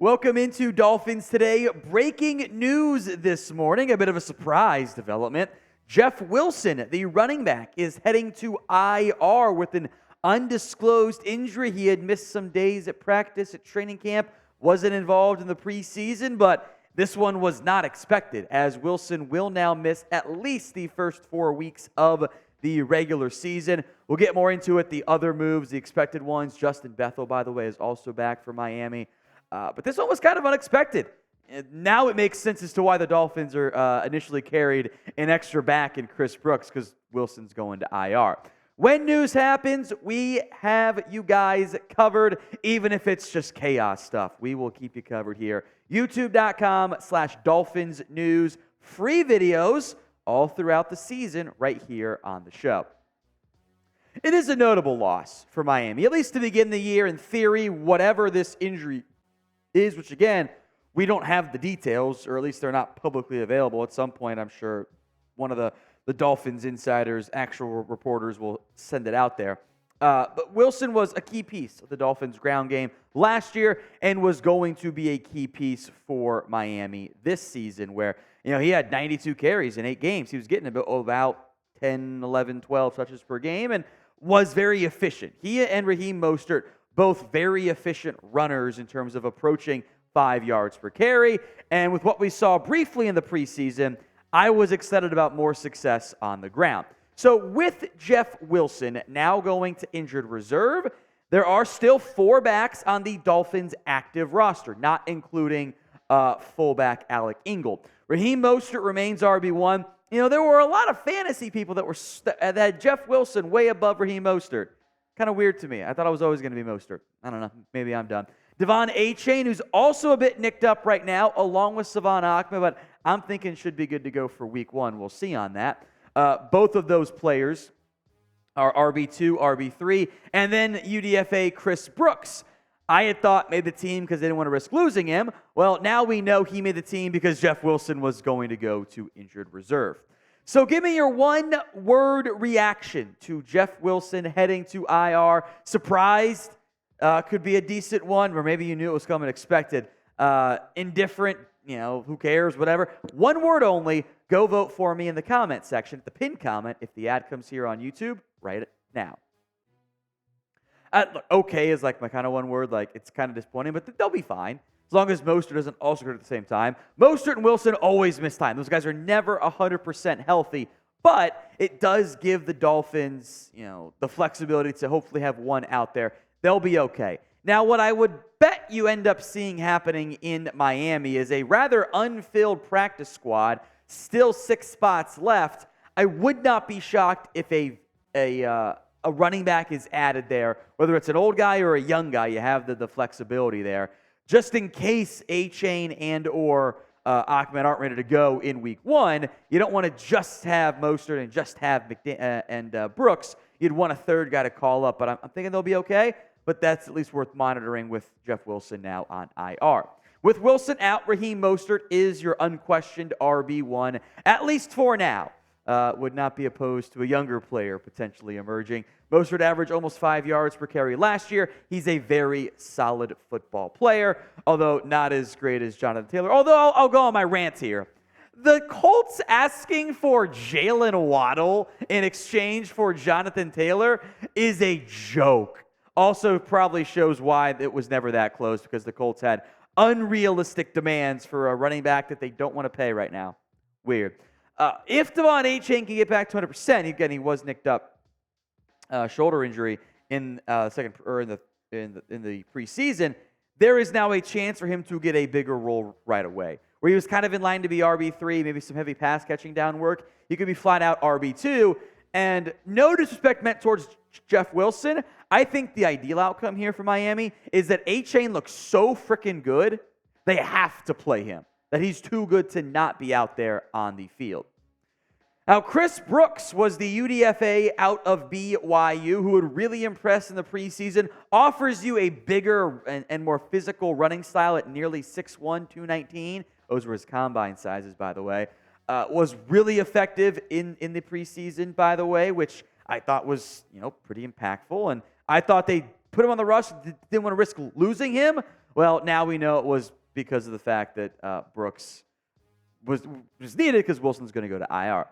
Welcome into Dolphins Today. Breaking news this morning, a bit of a surprise development. Jeff Wilson, the running back, is heading to IR with an undisclosed injury. He had missed some days at practice at training camp, wasn't involved in the preseason, but this one was not expected, as Wilson will now miss at least the first 4 weeks of the regular season. We'll get more into it, the other moves, the expected ones. Justin Bethel, by the way, is also back for Miami. But this one was kind of unexpected. And now it makes sense as to why the Dolphins are initially carried an extra back in Chris Brooks, because Wilson's going to IR. When news happens, we have you guys covered, even if it's just chaos stuff. We will keep you covered here. YouTube.com/Dolphins News. Free videos all throughout the season right here on the show. It is a notable loss for Miami, at least to begin the year. In theory, whatever this injury is, which again, we don't have the details, or at least they're not publicly available. At some point, I'm sure one of the Dolphins insiders, actual reporters, will send it out there. But Wilson was a key piece of the Dolphins' ground game last year and was going to be a key piece for Miami this season, where he had 92 carries in 8 games. He was getting about 10, 11, 12 touches per game and was very efficient. He and Raheem Mostert, both very efficient runners in terms of approaching 5 yards per carry. And with what we saw briefly in the preseason, I was excited about more success on the ground. So with Jeff Wilson now going to injured reserve, there are still 4 backs on the Dolphins' active roster, not including fullback Alec Ingold. Raheem Mostert remains RB1. There were a lot of fantasy people that had Jeff Wilson way above Raheem Mostert. Kind of weird to me. I thought I was always going to be Mostert. I don't know. Maybe I'm done. Achane, who's also a bit nicked up right now, along with Salvon Ahmed, but I'm thinking should be good to go for week 1. We'll see on that. Both of those players are RB2, RB3, and then UDFA Chris Brooks. I had thought made the team because they didn't want to risk losing him. Well, now we know he made the team because Jeff Wilson was going to go to injured reserve. So give me your one-word reaction to Jeff Wilson heading to IR. Surprised could be a decent one, or maybe you knew it was coming expected. Indifferent, who cares, whatever. One word only. Go vote for me in the comment section, the pinned comment, if the ad comes here on YouTube, write it now. Look, okay is like my kind of one word. Like, it's kind of disappointing, but they'll be fine. As long as Mostert doesn't also hurt at the same time. Mostert and Wilson always miss time. Those guys are never 100% healthy, but it does give the Dolphins, the flexibility to hopefully have one out there. They'll be okay. Now, what I would bet you end up seeing happening in Miami is a rather unfilled practice squad, still 6 spots left. I would not be shocked if a running back is added there, whether it's an old guy or a young guy. You have the flexibility there. Just in case Achane and or Ahmed aren't ready to go in week 1, you don't want to just have Mostert and just have Brooks. You'd want a third guy to call up, but I'm thinking they'll be okay. But that's at least worth monitoring with Jeff Wilson now on IR. With Wilson out, Raheem Mostert is your unquestioned RB1, at least for now. Would not be opposed to a younger player potentially emerging. Mostert averaged almost 5 yards per carry last year. He's a very solid football player, although not as great as Jonathan Taylor. Although I'll go on my rant here. The Colts asking for Jalen Waddle in exchange for Jonathan Taylor is a joke. Also probably shows why it was never that close, because the Colts had unrealistic demands for a running back that they don't want to pay right now. Weird. If Achane can get back to 100%, again, he was nicked up shoulder injury in the preseason. There is now a chance for him to get a bigger role right away, where he was kind of in line to be RB3, maybe some heavy pass catching down work. He could be flat out RB2. And no disrespect meant towards Jeff Wilson. I think the ideal outcome here for Miami is that Achane looks so freaking good, they have to play him. That he's too good to not be out there on the field. Now, Chris Brooks was the UDFA out of BYU who would really impress in the preseason. Offers you a bigger and more physical running style at nearly 6'1", 219. Those were his combine sizes, by the way. Was really effective in the preseason, by the way, which I thought was pretty impactful. And I thought they put him on the rush, didn't want to risk losing him. Well, now we know it was because of the fact that Brooks was needed because Wilson's going to go to IR.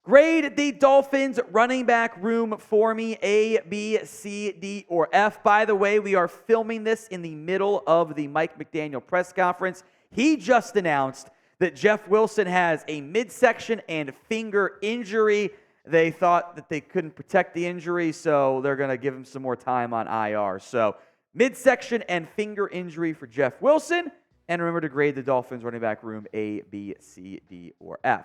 Grade the Dolphins running back room for me, A, B, C, D, or F. By the way, we are filming this in the middle of the Mike McDaniel press conference. He just announced that Jeff Wilson has a midsection and finger injury. They thought that they couldn't protect the injury, so they're going to give him some more time on IR. So midsection and finger injury for Jeff Wilson. And remember to grade the Dolphins running back room A, B, C, D, or F.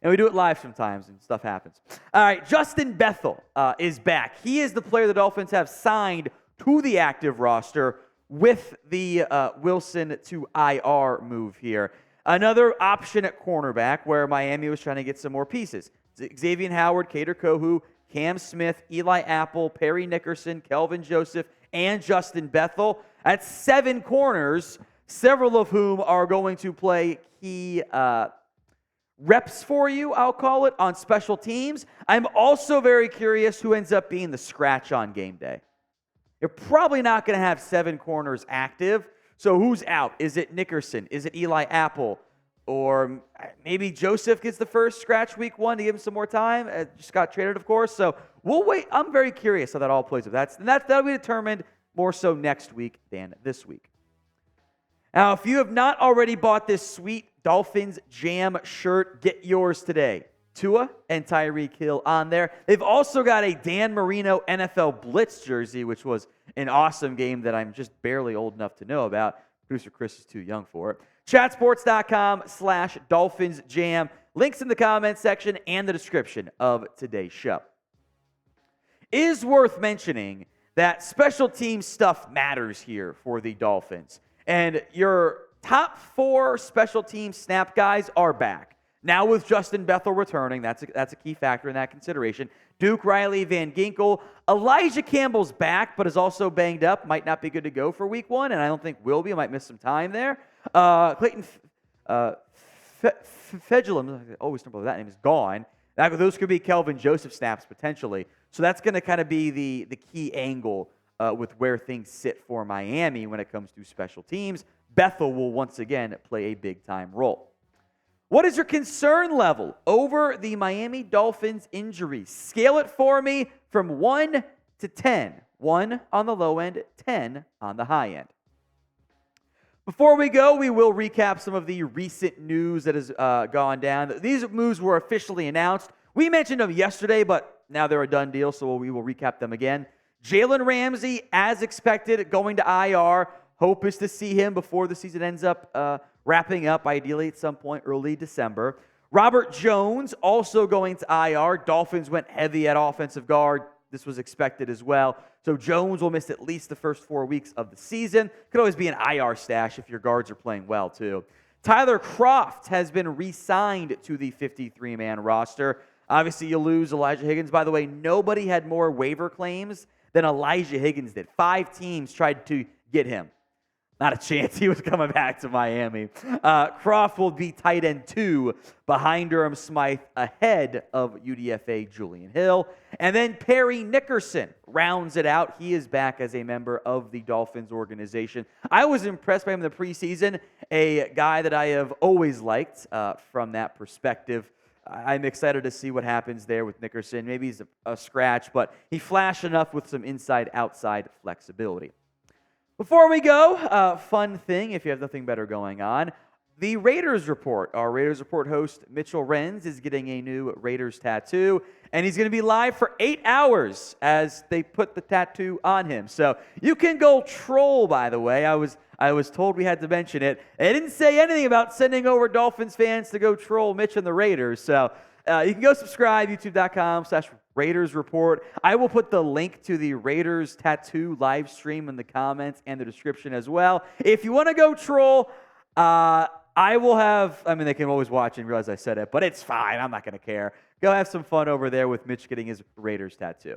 And we do it live sometimes, and stuff happens. All right, Justin Bethel is back. He is the player the Dolphins have signed to the active roster with the Wilson to IR move here. Another option at cornerback where Miami was trying to get some more pieces. Xavier Howard, Kader Kohu, Cam Smith, Eli Apple, Parry Nickerson, Kelvin Joseph, and Justin Bethel. That's 7 corners, several of whom are going to play key reps for you, I'll call it, on special teams. I'm also very curious who ends up being the scratch on game day. You're probably not going to have 7 corners active, so who's out? Is it Nickerson? Is it Eli Apple? Or maybe Joseph gets the first scratch week 1 to give him some more time. Just got traded, of course, so we'll wait. I'm very curious how that all plays out. That'll be determined more so next week than this week. Now, if you have not already bought this sweet Dolphins Jam shirt, get yours today. Tua and Tyreek Hill on there. They've also got a Dan Marino NFL Blitz jersey, which was an awesome game that I'm just barely old enough to know about. Producer Chris is too young for it. Chatsports.com/DolphinsJam. Links in the comments section and the description of today's show. It is worth mentioning that special team stuff matters here for the Dolphins. And your top 4 special team snap guys are back. Now with Justin Bethel returning, that's a key factor in that consideration. Duke Riley, Van Ginkel. Elijah Campbell's back, but is also banged up. Might not be good to go for week 1, and I don't think will be. I might miss some time there. Clayton Fedulum, I always remember that name, is gone. Those could be Kelvin Joseph snaps potentially. So that's going to kind of be the key angle with where things sit for Miami when it comes to special teams. Bethel will once again play a big-time role. What is your concern level over the Miami Dolphins injuries? Scale it for me from 1 to 10. 1 on the low end, 10 on the high end. Before we go, we will recap some of the recent news that has gone down. These moves were officially announced. We mentioned them yesterday, but now they're a done deal, so we will recap them again. Jalen Ramsey, as expected, going to IR. Hope is to see him before the season ends up wrapping up, ideally at some point early December. Robert Jones also going to IR. Dolphins went heavy at offensive guard. This was expected as well. So Jones will miss at least the first 4 weeks of the season. Could always be an IR stash if your guards are playing well, too. Tyler Kroft has been re-signed to the 53-man roster. Obviously, you lose Elijah Higgins. By the way, nobody had more waiver claims than Elijah Higgins did. 5 teams tried to get him. Not a chance he was coming back to Miami. Kroft will be tight end 2 behind Durham Smythe, ahead of UDFA Julian Hill. And then Parry Nickerson rounds it out. He is back as a member of the Dolphins organization. I was impressed by him in the preseason, a guy that I have always liked from that perspective. I'm excited to see what happens there with Nickerson. Maybe he's a scratch, but he flashed enough with some inside-outside flexibility. Before we go, fun thing, if you have nothing better going on, the Raiders Report. Our Raiders Report host, Mitchell Renz, is getting a new Raiders tattoo, and he's going to be live for 8 hours as they put the tattoo on him. So you can go troll, by the way. I was told we had to mention it. They didn't say anything about sending over Dolphins fans to go troll Mitch and the Raiders. So you can go subscribe, youtube.com/Raiders Report. I will put the link to the Raiders tattoo live stream in the comments and the description as well. If you want to go troll, I will have, they can always watch and realize I said it, but it's fine. I'm not going to care. Go have some fun over there with Mitch getting his Raiders tattoo.